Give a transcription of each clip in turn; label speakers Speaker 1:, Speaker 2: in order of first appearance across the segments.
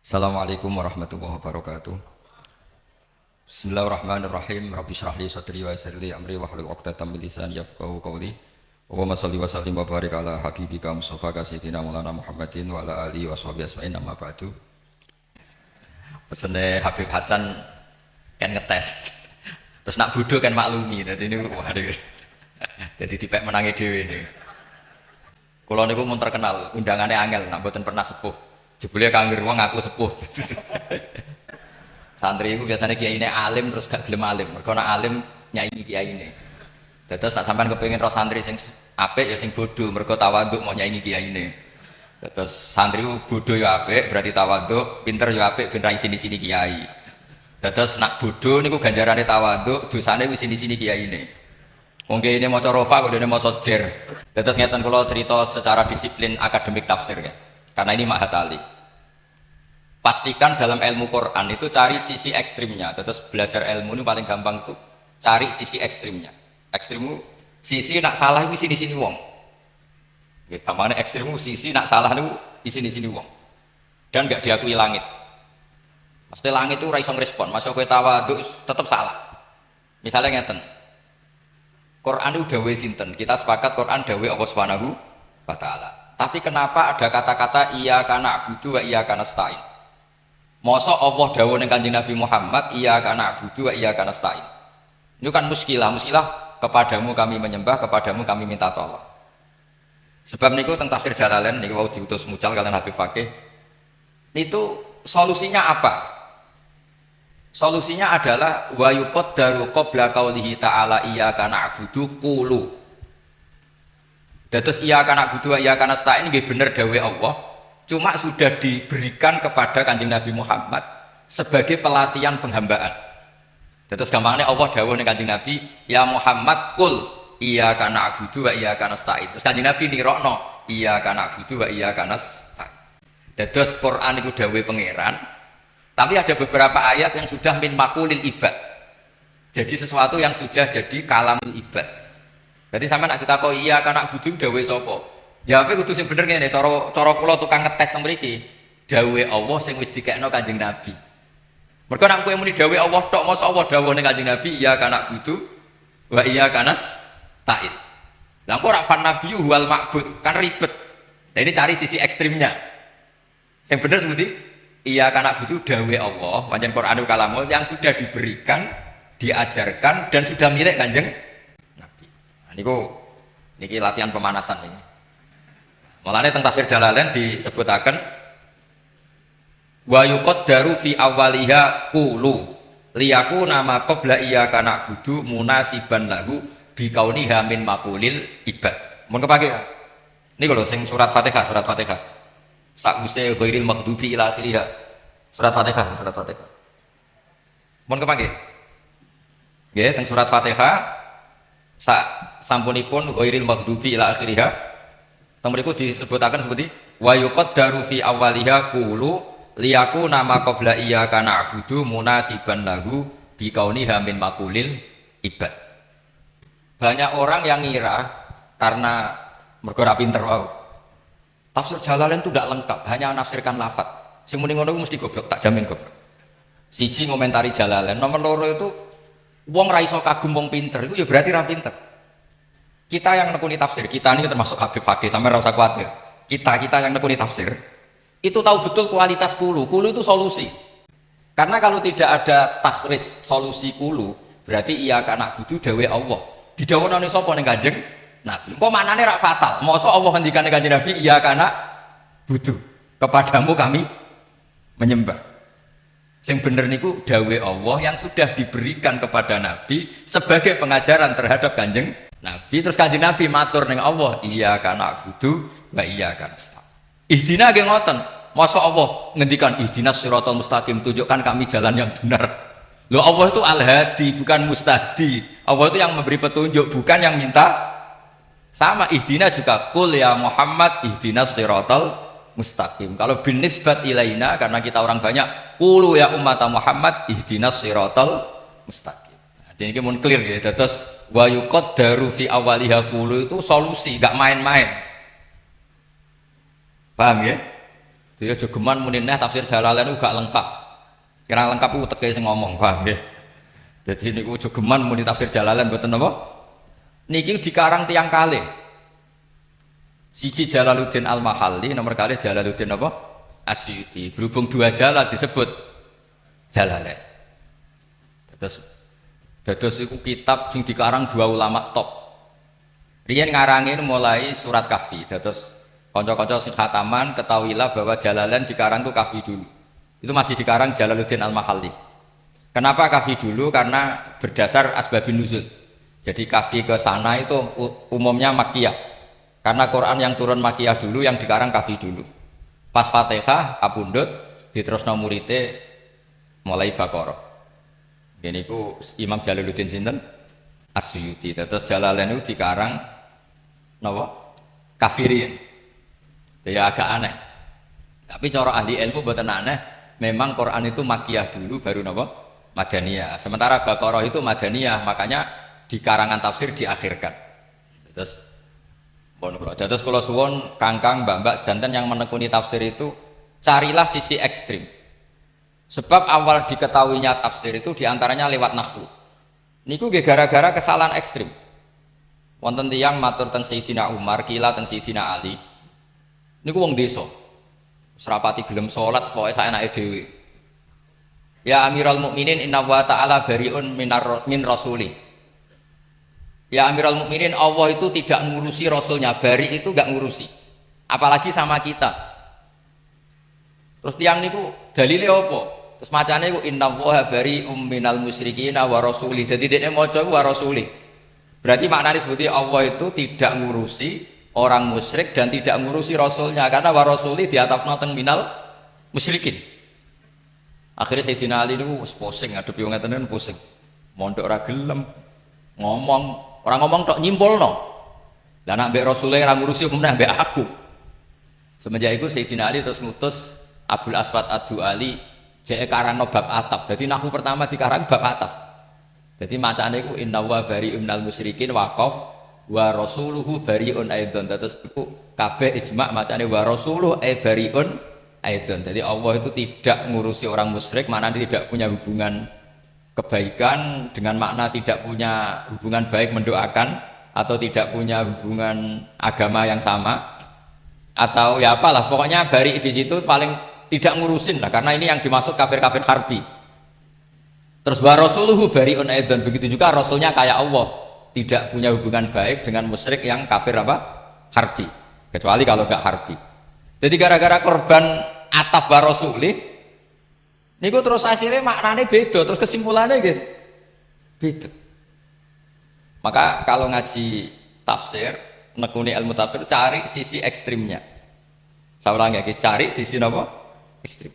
Speaker 1: Assalamualaikum warahmatullahi wabarakatuh. Bismillahirrahmanirrahim. Rabbi shrah li sadri wa yassir li amri wahlul 'uqdatam min lisani yafqahu qawli. Allahumma shalli wa sallim wa barik ala habibika Mustafa sayyidina Maulana Muhammadin wa ala alihi washabihi asma'in amma ba'du. Pesene Habib Hasan kan ngetes. Terus nak bodho kan maklumi. Dadi niku waduh. Jadi dipek menangi dhewe niku. Kula niku mun terkenal undangane angel nak mboten pernah sepuh. Jebule kangger wong aku sepuh. Santri itu biasanya kiai ini alim terus gak gelem alim. Mergo nek alim nyai kiai ini. Terus nak sampean kepengin roh santri sing apik ya sing bodho, mergo tawaduk mau nyai kiai ini. Terus santri ku bodho ya apik, berarti tawaduk, pinter ya apik ben ra sini-sini kiai. Terus nak bodho niku ganjarane tawaduk, dosane wis sini-sini kiai ini. Wong kiai ini maca rofa kok dene maca jer. Terus ngeten kula cerita secara disiplin akademik tafsir ya. Karena ini mahat ali. Pastikan dalam ilmu Quran itu cari sisi ekstrimnya. Terus belajar ilmu ini paling gampang tuh cari sisi ekstrimnya. Ekstrimmu sisi nak salah itu sini-sini wong. Ya, tamane ekstrimmu sisi nak salah itu sini-sini wong. Dan gak diakui langit. Maksudnya langit itu ra iso ngrespon. Masuk kowe tawaduk tetap salah. Misalnya ngeten. Quran itu dawe sinten? Kita sepakat Quran dawe Allah Subhanahu wa taala. Tapi kenapa ada kata-kata iyyaka na'budu wa iyyaka nasta'in? Mosok Allah dawuh ning Kanjeng Nabi Muhammad iyyaka na'budu wa iyyaka nasta'in. Itu kan muskilah kepadamu kami menyembah, kepadamu kami minta tolong. Sebab niku teng tafsir Jalalain niku wau diutus mucal kalian Habib Fakih. Itu solusinya apa? Solusinya adalah wa yuqaddaru qabla qaulihi ta'ala iyyaka na'budu qulu. Terus iya karena butuh iya karena setelah ini benar dawe Allah, cuma sudah diberikan kepada Kanjeng Nabi Muhammad sebagai pelatihan penghambaan. Terus gampangnya Allah dawe nih Kanjeng Nabi, ya Muhammad kul iya karena butuh iya karena setelah itu. Terus Kanjeng Nabi nirokno iya karena butuh iya karena setelah. Terus Quran itu dawe pangeran, tapi ada beberapa ayat yang sudah min makulil ibad. Jadi sesuatu yang sudah jadi kalamul ibad. Jadi sampai nak ditakok iya karena butuh dawe sapa? Jawabe kudu sing bener ngene, cara kula tukang ngetes nang mriki. Dawe Allah sing wis dikekno Kanjeng Nabi. Mergo nek kowe muni dawe Allah tok mosok Allah dawuh ning Kanjeng Nabi iya karena butuh wa iya kanas ta'id. Lah kok ora fan nabiyyu wal ma'bud kan ribet. Nah ini cari sisi ekstrimnya. Sing bener seperti iya karena butuh dawe Allah, pancen Qur'anul kalamul yang sudah diberikan, diajarkan dan sudah milik Kanjeng niki latihan pemanasan ini. Mulane teng tafsir Jalalain disebutaken wa yuqaddaru fi awwaliha qulu liyakuna ma qabla iyyaka na'budu munasiban lahu bi kauniha min maqulil ibad. Mun kepake. Niku lho sing surat Fatihah. Sa'use ghairil maghdubi ila akhirih. Surat Fatihah. Mun kepake. Nggih, teng surat Fatihah sampunipun ghairil maghdubi ila akhirih. Teng mriku disebutaken seperti wa yuqaddaru fi awwaliha qulu liyakuna ma qabla iyyaka na'budu munasiban lahu bi kauniha min maqulil ibad. Banyak orang yang ngira karena mergo ra pinter wae. Tafsir Jalalain itu tidak lengkap, hanya menafsirkan lafaz. Sing muni ngono mesti goblok, tak jamin goblok. Siji ngomentari Jalalain, nomor loro itu wong ra iso kagum wong pinter, itu ya berarti ra pinter. Kita yang nekuni tafsir, kita ini termasuk Habib Fakih, sampai ra usah khawatir. Kita yang nekuni tafsir, itu tahu betul kualitas kulu itu solusi. Karena kalau tidak ada takhrij solusi kulu, berarti iya karena butuh dawe Allah. Didhawuhne sapa ning Kanjeng Nabi. Kok maknane ra fatal. Mosok Allah ngendikane Kanjeng Nabi iya karena butuh. Kepadamu kami menyembah. Sing bener niku dawe Allah yang sudah diberikan kepada Nabi sebagai pengajaran terhadap Kanjeng Nabi. Terus Kanjeng Nabi matur ning Allah, iya kana butuh wa iya kana nasta'in. Ihdina nggih ngoten. Masa Allah ngendikan ihdinas siratal mustaqim, tunjukkan kami jalan yang benar. Loh Allah itu al-hadi bukan mustahdi. Allah itu yang memberi petunjuk bukan yang minta. Sama ihdina juga qul ya Muhammad ihdinas siratal mustaqim. Kalau bin nisbat ilaina karena kita orang banyak, qulu ya umat Muhammad ihdinas siratal mustaqim. Nah, jadi ini mun clear ya. Terus wa yuqaddaru fi awwaliha qulu itu solusi, enggak main-main. Paham ya? Dia jogeman muni neh tafsir Jalalain gak lengkap. Kira lengkap ku teke sing ngomong, paham nggih. Dadi niku jogeman muni tafsir Jalalain mboten napa? Niki dikarang tiyang kalih. Siji Jalaluddin Al-Mahalli, nomor kalih Jalaluddin apa? Asyuti. Berhubung dua Jalal disebut Jalalain. Dados iku kitab sing dikarang dua ulama top. Riyen ngarangin mulai surat Kahfi. Dados kanca-kanca sing khataman ketahuilah bahwa Jalalain dikarang itu Kahfi dulu. Itu masih dikarang Jalaluddin Al-Mahalli. Kenapa Kahfi dulu? Karena berdasar asbabun nuzul. Jadi Kahfi ke sana itu umumnya Makkiyah. Karena Quran yang turun Makkiyah dulu, yang dikarang Kahfi dulu. Pas Fatihah, kapundhut, diterusno murite mulai Baqarah. Ini ku Imam Jalaluddin sinten? Asyuti. Terus Jalalain itu dikarang napa? Kafirin. Ya agak aneh. Tapi cara ahli ilmu mboten aneh. Memang Quran itu Makkiyah dulu baru napa? Madaniyah. Sementara Baqarah itu Madaniyah, makanya di karangan tafsir diakhirkan. Terus kalau suwon kangkang mbak sedanten yang menekuni tafsir itu carilah sisi ekstrim. Sebab awal diketahuinya tafsir itu diantaranya lewat nahwu. Niku gara-gara kesalahan ekstrim. Wonten tiyang matur teng Sayyidina Umar, kila teng Sayyidina Ali. Niku wong desa. Serapati gelem salat pokoke saenake dhewe. Ya Amirul Mukminin inna wa ta'ala bariun min rasuli. Ya Amirul Mukminin, Allah itu tidak ngurusi Rasulnya, bari itu gak ngurusi, apalagi sama kita. Terus tiang niku dalile apa? Terus macane iku inna wa bari'um minal musyrikina wa rasuli. Jadi dekne maca wa rasuli. Berarti maknane seperti Allah itu tidak ngurusi orang musyrik dan tidak ngurusi Rasulnya, karena wa rasuli diatafna teng minal musyrikin. Akhirnya Sayyidina Ali niku wis pusing ngadepi wong ngeten pusing. Mondok ora gelem ngomong. Orang ngomong tok nyimpulno. Lah nek mbek Rasule ora ngurusi umumnya mbek aku. Semenjak itu Sayyidina Ali terus ngutus Abul Aswad Ad-Du'ali jek karangno bab ataf. Jadi nahwu pertama dikarang bab ataf. Jadi macane iku inna wa bari'un minal musyrikin waqaf wa rasuluhu bari'un aidon. Terus iku kabeh ijma' macane wa rasuluhu bari'un aidon. Jadi Allah itu tidak ngurusi orang musyrik, maknanya tidak punya hubungan kebaikan dengan makna tidak punya hubungan baik mendoakan atau tidak punya hubungan agama yang sama atau ya apalah, pokoknya bari di situ paling tidak ngurusin lah, karena ini yang dimaksud kafir-kafir harbi. Terus wa rasuluhu bari'un aidon, begitu juga rasulnya kayak Allah tidak punya hubungan baik dengan musyrik yang kafir apa? Harbi, kecuali kalau gak harbi. Jadi gara-gara korban ataf wa rasulih niku terus akhirnya maknanya beda, terus kesimpulannya gitu beda. Maka kalau ngaji tafsir, nekuni ilmu tafsir, cari sisi ekstrimnya. Saya ulang ya, cari sisi apa? Ekstrim.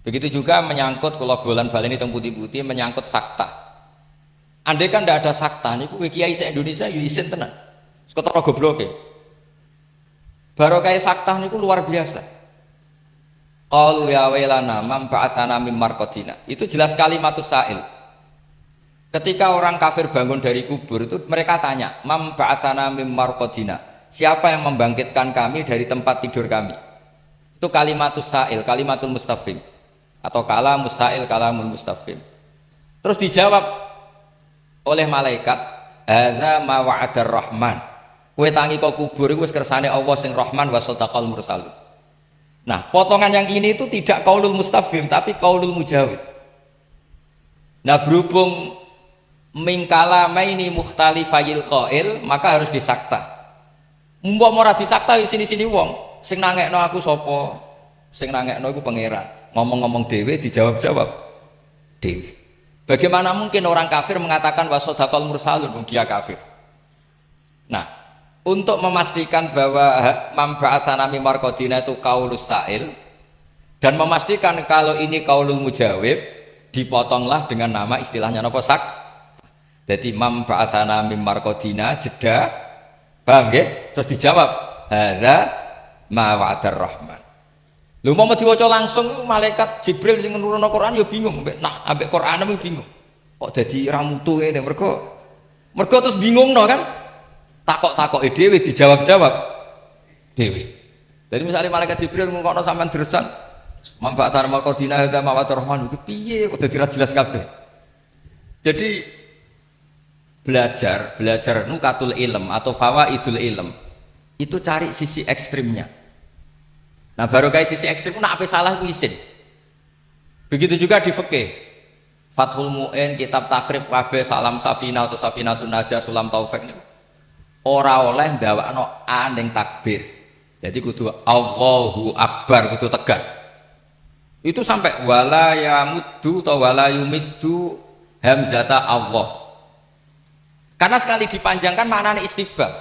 Speaker 1: Begitu juga menyangkut kalau bolan-balen itu putih-putih menyangkut sakta. Andai kan tidak ada sakta, niku kiai se-Indonesia yo isin tenan. Sekotoro gobloke. Baru kayak sakta niku luar biasa. Qalu ya wailana man ba'atsana mim marqadina. Itu jelas kalimatus sa'il. Ketika orang kafir bangun dari kubur itu mereka tanya, "Mam ba'atsana mim marqadina?" Siapa yang membangkitkan kami dari tempat tidur kami? Itu kalimatus sa'il, kalimatul mustafhim. Atau kalamus sa'il, kalamul mustafhim. Terus dijawab oleh malaikat, "Hadza ma wa'adar rahman." Kowe tangi kok kubur iku wis kersane Allah sing Rahman wa sadaqal mursalun. Nah, potongan yang ini itu tidak qaulul mustafhim tapi qaulul mujawib. Nah, berhubung mingkalamaini mukhtalifayil qail, maka harus disakta. Mbok ora disakta sini-sini wong, sing nangekno aku sapa? Sing nangekno iku pangeran. Ngomong-ngomong dhewe dijawab-jawab dhewe. Bagaimana mungkin orang kafir mengatakan wasodaqal mursalun, dia kafir. Nah, untuk memastikan bahwa mamba'atsana mim marqadina itu qaulus sa'il dan memastikan kalau ini qaulul mujawib, dipotonglah dengan nama istilahnya napa sak. Jadi mamba'atsana mim marqadina jeda, paham nggih? Terus dijawab hadza ma wa'adar rahman. Lho mau diwaca langsung malaikat Jibril sing nurunno Quran ya bingung, nah ambek Quran bingung. Kok dadi ra mutu ngene mergo terus bingung no kan? Takok-takoke dhewe dijawab-jawab dhewe. Jadi misalnya malaikat Jibril ngomongno sampean dresan manfaat arma qadina hada mawatur rahman iki piye kok dadi ra jelas kabeh. Jadi belajar nukatul ilm atau fawaidul ilm itu cari sisi ekstrimnya. Nah baru kayak sisi ekstrim nak apa salah ku isin. Begitu juga di fikih. Fathul Mu'in, kitab takrib kabeh salam safina atau safinatun najah sulam taufik niku ora oleh ndawakno ning takbir. Jadi kudu Allahu Akbar, kudu tegas. Itu sampai wala yamuddu atau wala yumiddu hamzata Allah. Karena sekali dipanjangkan maknanya istifham.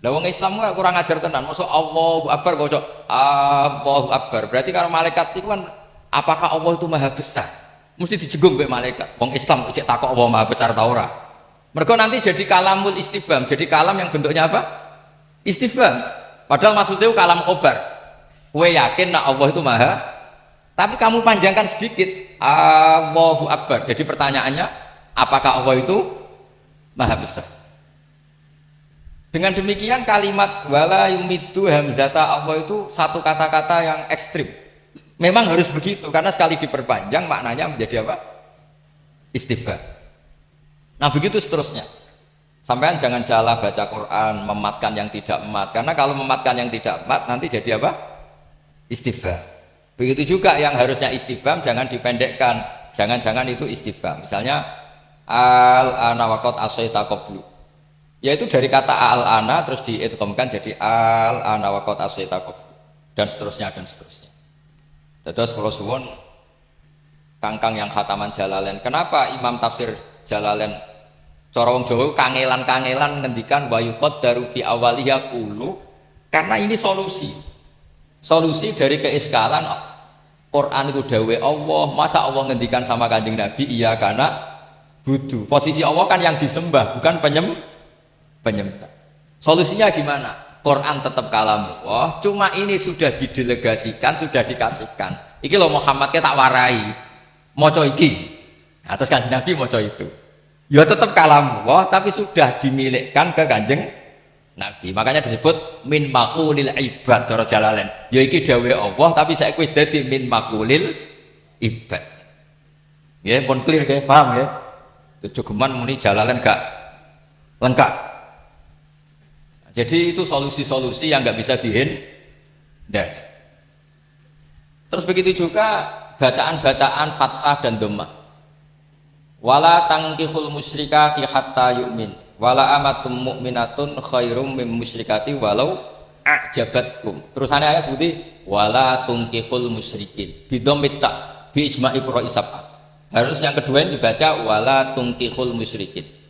Speaker 1: Lah wong Islam kurang ajar tenan, mosok Allahu Akbar kok Allahu Akbar. Berarti kalau malaikat itu kan apakah Allah itu maha besar? Mesti dijenggung mbek malaikat. Wong Islam cek takok Allah maha besar ta ora. Mergo nanti jadi kalamul istifham, jadi kalam yang bentuknya apa? Istifham. Padahal maksudnya itu kalam khobar. Kue yakin nak Allah itu maha, tapi kamu panjangkan sedikit Allahu Akbar. Jadi pertanyaannya, apakah Allah itu maha besar? Dengan demikian kalimat wala yumiddu hamzata Allah itu satu kata-kata yang ekstrim. Memang harus begitu karena sekali diperpanjang maknanya menjadi apa? Istifham. Nah begitu seterusnya. Sampean jangan salah baca Quran mematkan yang tidak emat, karena kalau mematkan yang tidak emat nanti jadi apa? Istifham. Begitu juga yang harusnya istifham jangan dipendekkan, jangan-jangan itu istifham. Misalnya al-ana waqad asaita qablu, yaitu dari kata al-ana terus diidghamkan jadi al-ana waqad asaita qablu, dan seterusnya dan seterusnya. Terus kalau suwun kangkang yang khataman Jalalain, kenapa Imam tafsir Jalalain cara wong Jawa kangelan-kangelan ngendikan wa yuqaddaru fi awwaliha qulu, karena ini solusi dari keiskalan Quran itu dawuh Allah. Masa Allah ngendikan sama Kanjeng Nabi iya karena budu. Posisi Allah kan yang disembah, bukan penyembah. Solusinya gimana? Quran tetap kalam Allah, cuma ini sudah didelegasikan, sudah dikasihkan. Iki lho Muhammad tak warai maca iki. Nah, terus Kanjeng Nabi maca itu. Ya tetap kalam Allah tapi sudah dimilikkan ke Kanjeng Nabi. Makanya disebut min maqulil ibad cara Jalalain. Ya iki dawuh Allah tapi saya wis dadi min maqulil ibad. Ya pun clear nggih, paham ya? Jogeman muni Jalalain gak lengkap. Jadi itu solusi-solusi yang nggak bisa dihindari. Terus begitu juga bacaan-bacaan fathah dan dhammah. Wala tangkihul musyrikati hatta yu'min wala amatum mu'minatun khairum min musyrikati walau a'jabatkum. Terusannya ayat seperti wala tungkihul musyrikin bidomita bi ijma'i qurra isabah. Harus yang kedua ini dibaca wala tungkihul musyrikin.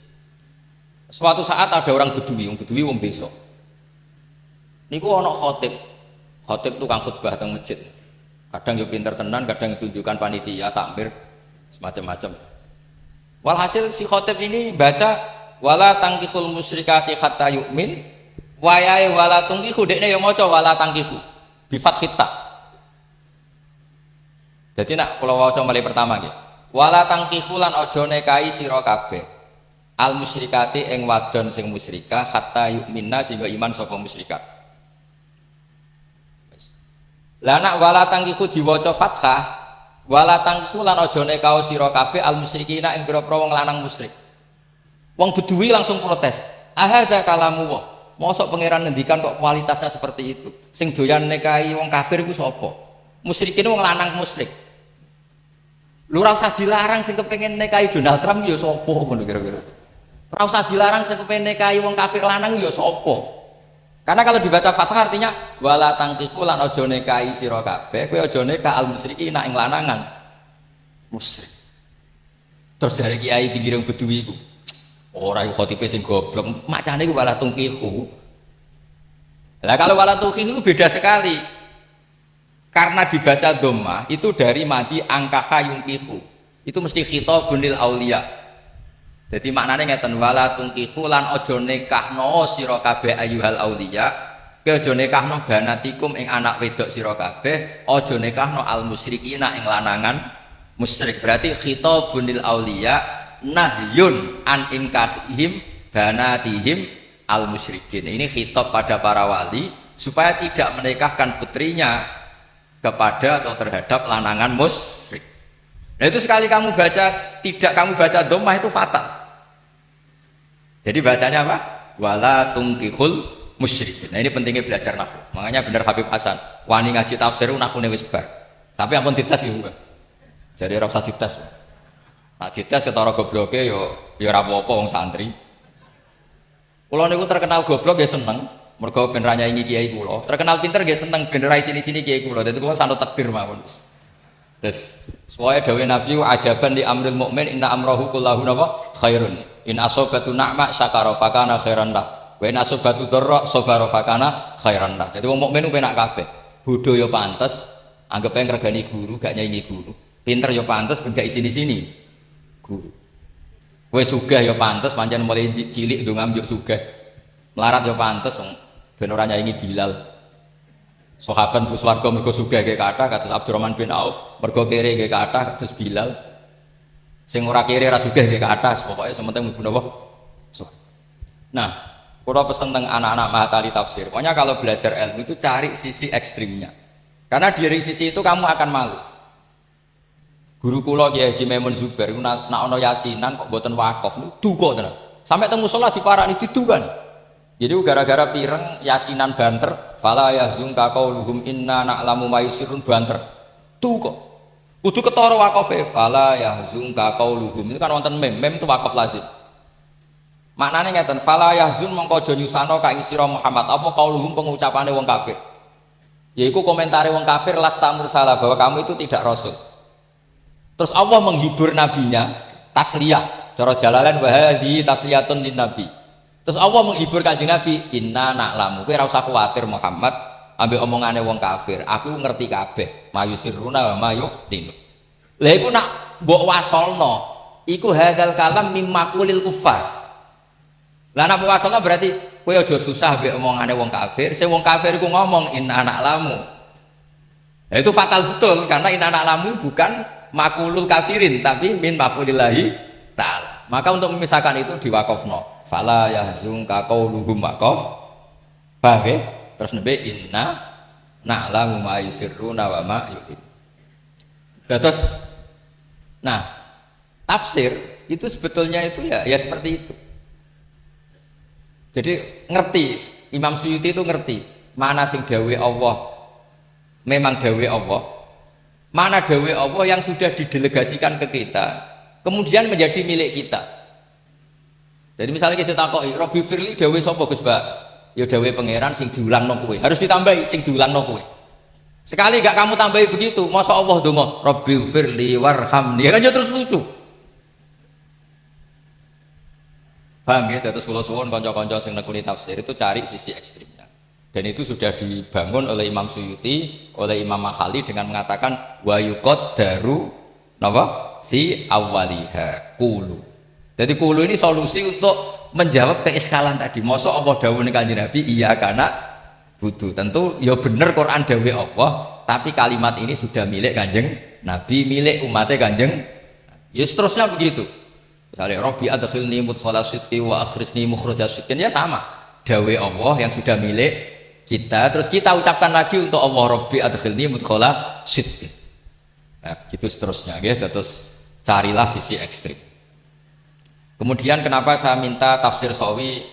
Speaker 1: Suatu saat ada orang bedui wong besok. Niku ana khotib tukang khutbah teng masjid. Kadang yo pinter tenan, kadang tunjukkan panitia takmir semacam-macam. Walhasil si khotib ini baca wala tangkihul musyrikati hatta yu'min wayahe wala tungkihu, dekne ya maca wala tangkihu bi fathit ta. Dadi nak kula waca mulai pertama nggih. Wala tangkihu lan aja nekahi sira kabeh al musyrikati ing wadon sing musyrikah hatta yu'minna sehingga iman sapa musyrikat. Lah nak wala tangkihu diwaca fathah wala tangku lan aja nekao sira kabeh al musyrikina ing pira-pira wong lanang musyrik. Wong bedui langsung protes. Ahadza kalamu wa. Mosok pangeran ngendikan kok kualitasnya seperti itu. Sing doyan nekahi wong kafir iku sapa? Musyrikin wong lanang musyrik. Lu ora usah dilarang sing kepengin nekahi Donald Trump ya sapa ngono kira-kira. Ora usah dilarang sing kepengin nekahi wong kafir lanang ya sapa. Karena kalau dibaca fathah artinya wala tangkihu lan aja nekahi sira kabeh, kowe aja nekah al musyrikina ing lanangan musyrik. Terus dari kiai pinggir wong bedui iku. Ora iku khotibe sing goblok, macane iku wala tangkihu. Lah kalau wala tangkihu itu beda sekali. Karena dibaca dhammah itu dari madi angkaha yungkihu. Itu mesti khitabun lil auliya. Jadi maknanya ngeten wala tungkihu lan aja nekahno sira kabeh ayyuhal auliya, kowe aja nekahno banatikum ing anak wedok sira kabeh, aja nekahno al musyrikina ing lanangan musyrik. Berarti khitabun lil auliya nahyun an inkahihim banatihim al musyrikin. Ini khitab pada para wali supaya tidak menikahkan putrinya kepada atau terhadap lanangan musyrik. Nah itu sekali kamu baca tidak kamu baca dhammah itu fatal. Jadi bacanya apa? Wala tungkihul musyrik. Nah ini pentingnya belajar nahwu. Makanya benar Habib Hasan, wani ngaji tafsir nahwune wis bar. Tapi ampun dites iki. Jadi ora usah dites. Nah dites ketara gobloke yo ora apa-apa wong santri. Kula niku terkenal goblok ya seneng, mergo ben ra nyaingi kiai kula. Terkenal pinter nggih seneng ben ra sini-sini kiai kula. Dadi kula sanut takdir mawon. Terus supaya dawuh Nabi ajaban di amril mukmin inna amrahu kullahu napa khairun. In asobatu na'ma syakara fakana khairan lah. Wa in asobatu dharra sabara fakana khairan lah. Dadi wong mukmin ku penak kabeh. Bodho ya pantes, anggap ae ngregani guru, gak nyaingi guru. Pinter ya pantes ben gak isini-sini guru. Wes sugih ya pantes pancen mulai cilik ndonga njuk sugih. Melarat ya pantes wong ben ora nyaingi Bilal. Sahabat bus warga mergo sugih nggih kathah kados Abdurrahman bin Auf, mergo kere nggih kathah kados Bilal. Sing ora kere ora sugih nggih kathah, pokoke sementing mlebu napa? Nah, kula pesen teng anak-anak mahatali tafsir. Pokoknya kalau belajar ilmu itu cari sisi ekstrimnya. Karena dari sisi itu kamu akan malu. Guru kula Kiai Haji Maimun Zubair nak ana yasinan kok mboten wakaf niku duka tenan. Sampai teng musala diparani didukan. Jadi gara-gara pireng yasinan banter, fala yazunka qauluhum inna na'lamu ma yusirrun banter. Duka. Kudu ketara wakafe, fala yazunka qauluhum. Itu kan wonten mem itu wakaf lazim. Maknane ngeten, fala yazun mongko aja nyusano ka ing sira Muhammad apa qauluhum pengucapane wong kafir. Yaiku komentare wong kafir lastamur salah bahwa kamu itu tidak rasul. Terus Allah menghibur nabinya tasliyah, cara Jalalain wa hadhi tasliyatun lin nabi. Terus Allah menghibur kanjeng Nabi, inna na'lamu, kowe ora usah kuwatir Muhammad ambek omongane wong kafir, aku ngerti kabeh, mayusiruna wa mayu'linu. Lha iku nak mbok wasolno, iku hadzal kalam mimma qulil kufar. Lah nek wasolno berarti kowe aja susah ambek omongane wong kafir, sing wong kafir iku ngomong inna na'lamu. Nah, itu fatal betul karena inna na'lamu bukan makulul kafirin tapi min makulillahi ta'ala. Maka untuk memisahkan itu diwakafno. Fala yahzunka qauluhum waqaf. Paham ya? Terus nabi inna na'lamu ma yusirruna wa ma yu'lin. Terus nah, tafsir itu sebetulnya itu ya seperti itu. Jadi ngerti, Imam Suyuti itu ngerti mana sing dawuh Allah memang dawuh Allah. Mana dawuh Allah yang sudah didelegasikan ke kita kemudian menjadi milik kita. Jadi misalnya kita takoki Robbi Firli dawuh sapa Gus Mbak? Ya dawuh pangeran sing diulangno kowe. Harus ditambahi sing diulangno kowe. Sekali gak kamu tambahi begitu, masa Allah donga Robbi Firli warhamni. Ya kan ya terus lucu. Paham ya? Terus kula suwun kanca-kanca sing nekuni tafsir itu cari sisi ekstrimnya. Dan itu sudah dibangun oleh Imam Suyuti, oleh Imam Makhali dengan mengatakan wa yuqaddaru napa fi awwaliha qulu. Jadi qulu ini solusi untuk menjawab keiskalan tadi. Mosok Allah dawuh ning Kanjeng Nabi iya karena butuh. Tentu ya bener Quran dawuh Allah, tapi kalimat ini sudah milik Kanjeng Nabi, milik umatnya Kanjeng. Ya seterusnya begitu. Misalnya Rabbi adkhilni mudkhala sidqi wa akhrijni mukhraja sidqin, ya sama. Dawuh Allah yang sudah milik kita, terus kita ucapkan lagi untuk Allah Rabbi adkhilni mudkhala sidqin. Nah, begitu seterusnya ya. Terus carilah sisi ekstrim. Kemudian kenapa saya minta tafsir Sawi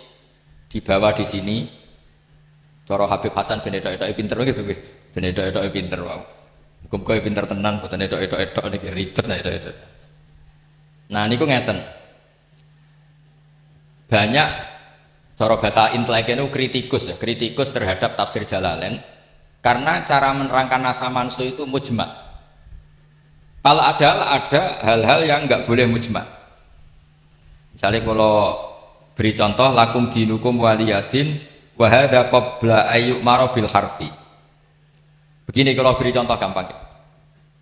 Speaker 1: dibawa di sini? Cara Habib Hasan ben edok-edok pinter nggih, ben edok-edok pinter wae. Muga-muga pinter tenan, boten edok-edok niki ribet nek edok-edok. Nah niku ngeten. Banyak cara bahasa intelek itu kritikus ya, kritikus terhadap tafsir Jalalain karena cara menerangkan nasa mansu itu mujma'. Kalau ada hal-hal yang nggak boleh mujma'. Misalnya kalau beri contoh lakum dinukum waliyadin wa hadza qabla ayyuk marabil harfi. Begini kalau beri contoh gampang.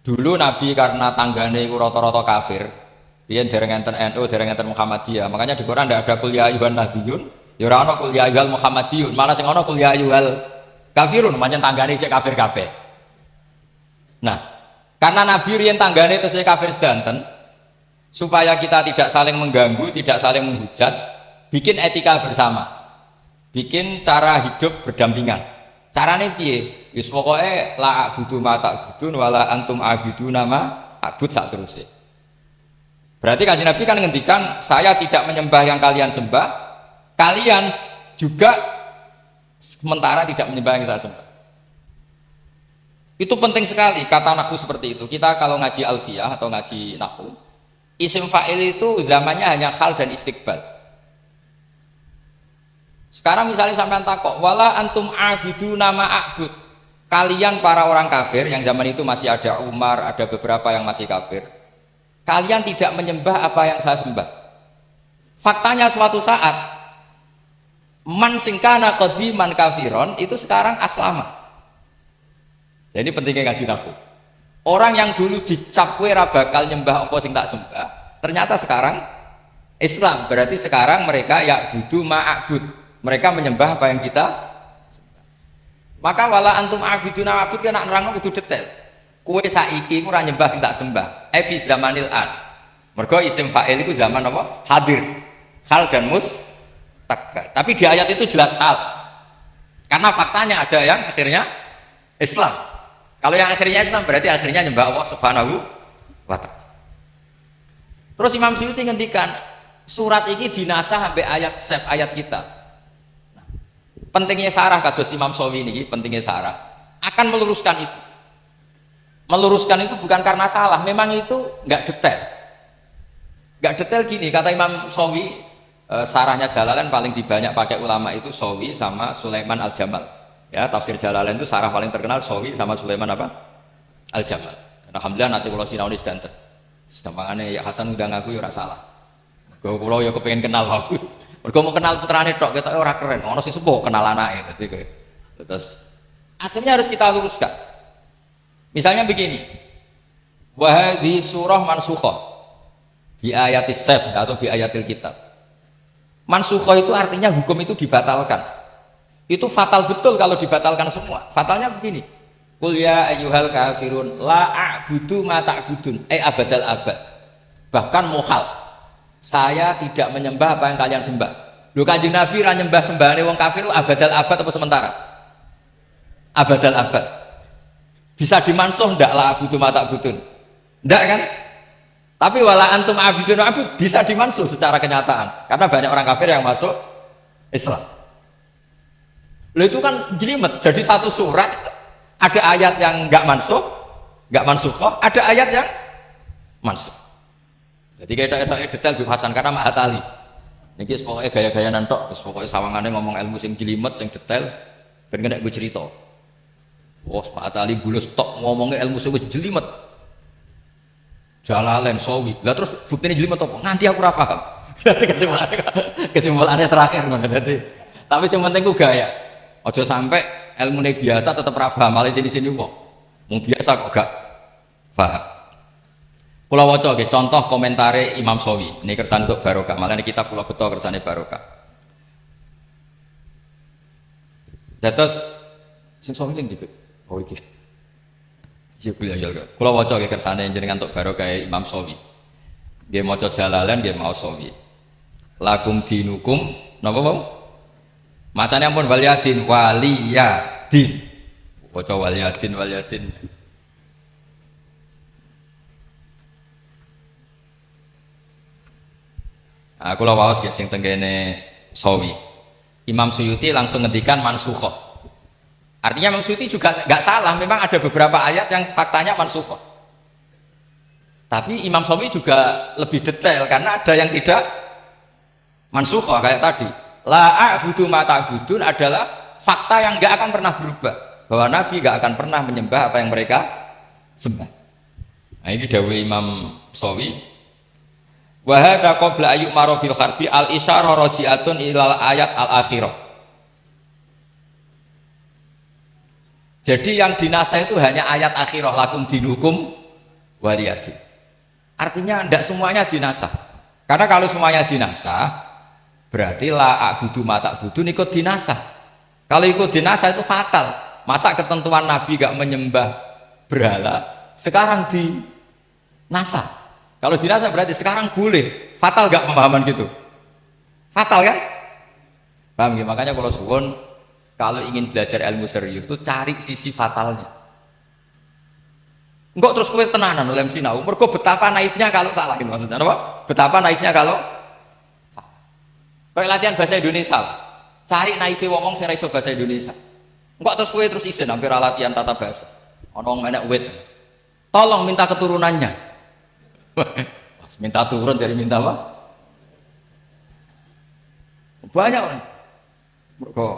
Speaker 1: Dulu Nabi karena tanggane iku rata-rata kafir, biyen dereng enten NU, dereng enten Muhammadiyah. Makanya di Quran ndak ada qul ya ayyuhan nahdiyun, ya ora ana qul ya ayyuhal Muhammadiyun, malah sing ana qul ya ayyuhal kafirun, pancen tanggane cek kafir kabeh. Nah, karena Nabi riyen tanggane tesih kafir sedanten, supaya kita tidak saling mengganggu, tidak saling menghujat, bikin etika bersama, bikin cara hidup berdampingan. Carane piye? Wis pokoke la a'budu ma ta'budun wala antum a'buduna ma a'bud sak terusé. Berarti Kanjeng Nabi kan ngendikan, saya tidak menyembah yang kalian sembah, kalian juga sementara tidak menyembah yang saya sembah. Itu penting sekali kata nahwu seperti itu. Kita kalau ngaji alfiyah atau ngaji nahwu, isim fa'il itu zamannya hanya hal dan istiqbal. Sekarang misalnya sampean takok, wala antum abidu nama a'bud. Kalian para orang kafir yang zaman itu masih ada Umar, ada beberapa yang masih kafir. Kalian tidak menyembah apa yang saya sembah. Faktanya suatu saat man singkana qadiman kafiron itu sekarang aslama. Jadi pentingnya ngaji nahwu. Orang yang dulu dicap kowe ra bakal nyembah apa sing tak sembah, ternyata sekarang Islam. Berarti sekarang mereka ya budu ma'abud. Mereka menyembah apa yang kita sembah. Maka wala antum abiduna ma'abud kan nerangno kudu detail. Kowe saiki ora nyembah sing tak sembah. Fi zamanil an. Mergo isim fa'il itu zaman apa? Hadir. Hal dan mustaqbal. Tapi di ayat itu jelas hal. Karena faktanya ada yang akhirnya Islam. Kalau yang akhirnya Islam berarti akhirnya nyembah Allah Subhanahu wa ta'ala. Terus Imam Suyuti ngendikan surat ini dinasah sampai ayat save ayat kita. Nah, pentingnya sarah kados Imam Sawi ini, pentingnya sarah akan meluruskan itu. Meluruskan itu bukan karena salah, memang itu nggak detail. Nggak detail gini, kata Imam Sawi, sarahnya Jalalain paling dibanyak pakai ulama itu Sawi sama Sulaiman Al-Jamal. Ya, tafsir Jalalain itu sarah paling terkenal Sawi sama Sulaiman apa? Al-Jamal. Alhamdulillah nanti kalau sinaunis danten. Segampangane ya Hasan udah ngaku ya ora salah. Mergo kula ya kepengin kenal aku. Mergo mau kenal putrane tok ketoke ora keren. Ono sing sepuh kenal anake dadi kowe. Terus akhirnya harus kita luruskan. Misalnya begini. Wa hadhi surah mansukhah bi ayatis saf atau bi ayatil kitab. Mansukhah itu artinya hukum itu dibatalkan. Itu fatal betul kalau dibatalkan semua. Fatalnya begini. Qul ya ayyuhal kafirun la a'budu ma ta'budun abadal abad. Bahkan muhal. Saya tidak menyembah apa yang kalian sembah. Lho Kanjeng Nabi ra nyembah sembahane wong kafir abadal abad apa sementara? Abadal abad. Bisa dimansuh ndak la a'budu ma ta'budun? Ndak kan? Tapi wala antum abidun abud bisa dimansuh secara kenyataan. Karena banyak orang kafir yang masuk Islam. Lho itu kan jelimet. Jadi satu surat ada ayat yang nggak mansuh, nggak mansukhah, ada ayat yang mansuh. Jadi kita detail Bib Hasan karena Mahat Ali. Niki pokoknya gaya-gaya nantok, pokoknya sawangannya ngomong ilmu sing jelimet, sing detail, ben kena gue cerita. Wah, Mahat Ali bulus tok ngomongnya ilmu sing jelimet. Jalalain Sawi. Lah terus buktinya jelimet apa? Nganti aku ora paham. Kesimpulannya terakhir berarti. Tapi yang penting gue gaya. Ojo sampai ilmu biasa tetap paham, malah sini wong. Mau biasa kok gak paham. Kula waca nggih contoh komentare Imam Sawi. Ini kersane untuk barokah. Malah ini kitab kula beto kersane barokah. Dados sing Sawi ning ndi? Oh iki. Iki kuliah ya. Kula waca nggih kersane jenengan untuk barokah Imam Sawi. Nggih maca Jalalain nggih mau Sawi. Lakum dinukum napa wau? Macane ampun waliyadin waliyadin. Waca waliyadin waliyadin. Aku lho waos nggih sing tenggene Sawi. Imam Suyuti langsung ngendikan mansukhah. Artinya Imam Suyuti juga enggak salah, memang ada beberapa ayat yang faktanya mansukhah. Tapi Imam Sawi juga lebih detail karena ada yang tidak mansukhah kayak tadi. La a'budu ma ta'budun adalah fakta yang enggak akan pernah berubah, bahwa Nabi enggak akan pernah menyembah apa yang mereka sembah. Nah ini dawuh Imam Sawi. Wa hadza qabla ayyuk maro bil harbi al isyarah raji'atun ilal ayat al akhirah. Jadi yang dinasah itu hanya ayat akhirah lakum dinukum waliyadin. Artinya tidak semuanya dinasah. Karena kalau semuanya dinasah berarti la a'budu ma ta'budun ikut dinasah. Kalau ikut dinasah itu fatal. Masa ketentuan Nabi gak menyembah berhala sekarang dinasah? Kalau dinasah berarti sekarang boleh. Fatal gak pemahaman gitu? Fatal kan? Paham ya? Makanya kalau suwun kalau ingin belajar ilmu serius tuh cari sisi fatalnya. Enggak terus kowe tenanan oleh sinau. Mergo betapa naifnya kalau salah gitu maksudnya apa? Betapa naifnya kalau salah. Kayak latihan bahasa Indonesia lah. Cari naifnya wong sing ra iso bahasa Indonesia. Enggak terus kowe terus isin hampir latihan tata bahasa. Ono wong enek wit. Tolong minta keturunannya. Minta turun dari minta apa? Banyak orang. Mergo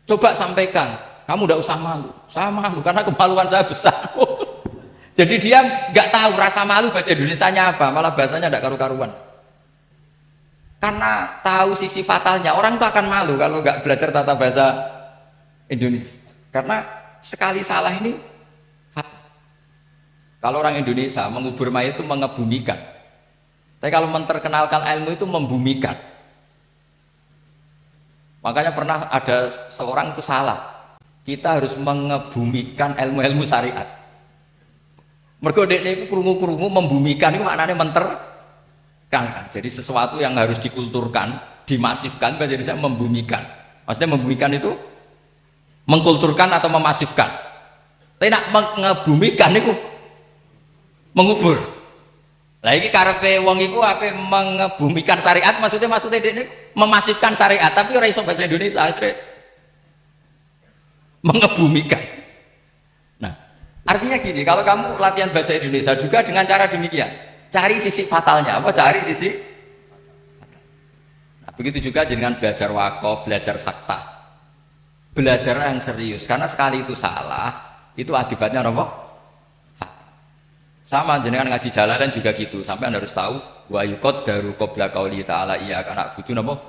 Speaker 1: coba sampaikan, kamu tidak usah malu. Saya malu karena kemaluan saya besar. Jadi dia nggak tahu rasa malu bahasa Indonesianya apa, malah bahasanya tidak karu-karuan. Karena tahu sisi fatalnya, orang itu akan malu kalau nggak belajar tata bahasa Indonesia. Karena sekali salah ini fatal. Kalau orang Indonesia mengubur mayat itu mengebumikan. Tapi kalau menterkenalkan ilmu itu membumikan. Makanya pernah ada seorang itu salah. Kita harus mengebumikan ilmu-ilmu syariat. Mergo dekne iku krungu-krungu membumikan itu maknanya menterkenalkan. Jadi sesuatu yang harus dikulturkan, dimasifkan, bahasa Indonesia membumikan. Maksudnya membumikan itu mengkulturkan atau memasifkan. Tapi nak mengebumikan itu mengubur. Lah iki karepe wong iku ape mengebumikan syariat maksudnya ini memasifkan syariat tapi ora iso bahasa Indonesia asli. Mengebumikan. Nah, artinya gini, kalau kamu latihan bahasa Indonesia juga dengan cara demikian, cari sisi fatalnya apa? Cari sisi fatal. Nah, begitu juga dengan belajar wakaf, belajar sakta. Belajar yang serius karena sekali itu salah, itu akibatnya apa? Sama jenengan ngaji Jalalain juga gitu, sampai Anda harus tahu wa yuqaddaru qabla qauli ta'ala iyyaka na'budu napa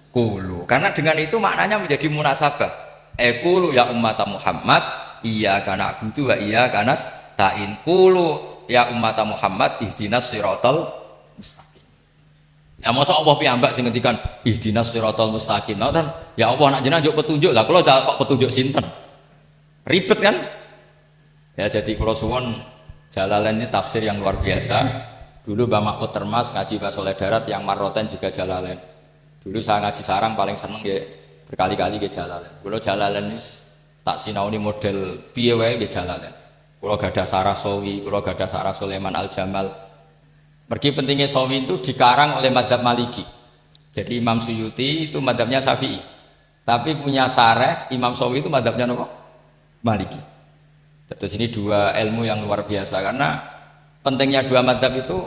Speaker 1: qulu. Karena dengan itu maknanya menjadi munasabah. Qulu ya ummat Muhammad iyyaka na'budu wa iyyaka nasta'in. Qulu ya ummat Muhammad ihdinas siratal mustaqim. Ya masa Allah piyambak sing ngendikan ihdinas siratal mustaqim. Nah, kan ya Allah nak jenengan njuk petunjuk lah, kula kok petunjuk sinten? Ribet kan? Ya jadi kula suwun Jalalain ini tafsir yang luar biasa. Dulu Mbah Mahfud Termas ngaji Mbah Soleh Darat yang Marroten juga Jalalain. Dulu saya ngaji sarang paling seneng ya berkali-kali ke Jalalain. Kalau Jalalain ini tak sinauni model piye wae ke Jalalain. Kalau gada Sarah Sawi, kalau gada Sarah Sulaiman Al Jamal. Mergi pentingnya Sawi itu dikarang oleh madzhab Maliki. Jadi Imam Suyuti itu madzhabnya Syafi'i. Tapi punya Sareh Imam Sawi itu madzhabnya apa? Maliki. Terus ini dua ilmu yang luar biasa karena pentingnya dua madhab itu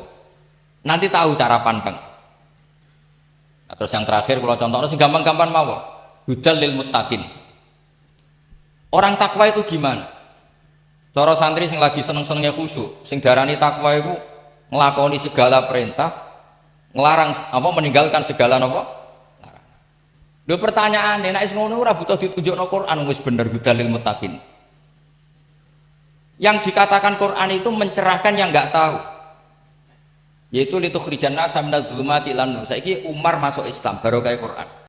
Speaker 1: nanti tahu cara pandang. Nah, terus yang terakhir kalau contohnya sih gampang-gampang mau hudal lil muttaqin. Orang takwa itu gimana? Cara santri sing lagi seneng-senengnya khusyuk, sing darani takwa itu ngelakoni segala perintah, ngelarang apa meninggalkan segala apa? Larang. Lho pertanyaan nek wis ngono ora butuh ditunjukno Quran wis bener hudal lil muttaqin. Yang dikatakan Quran itu mencerahkan yang nggak tahu, yaitu litukhrijan nasa minadz zulumati ilan nur. Saiki Umar masuk Islam baru kayak Quran.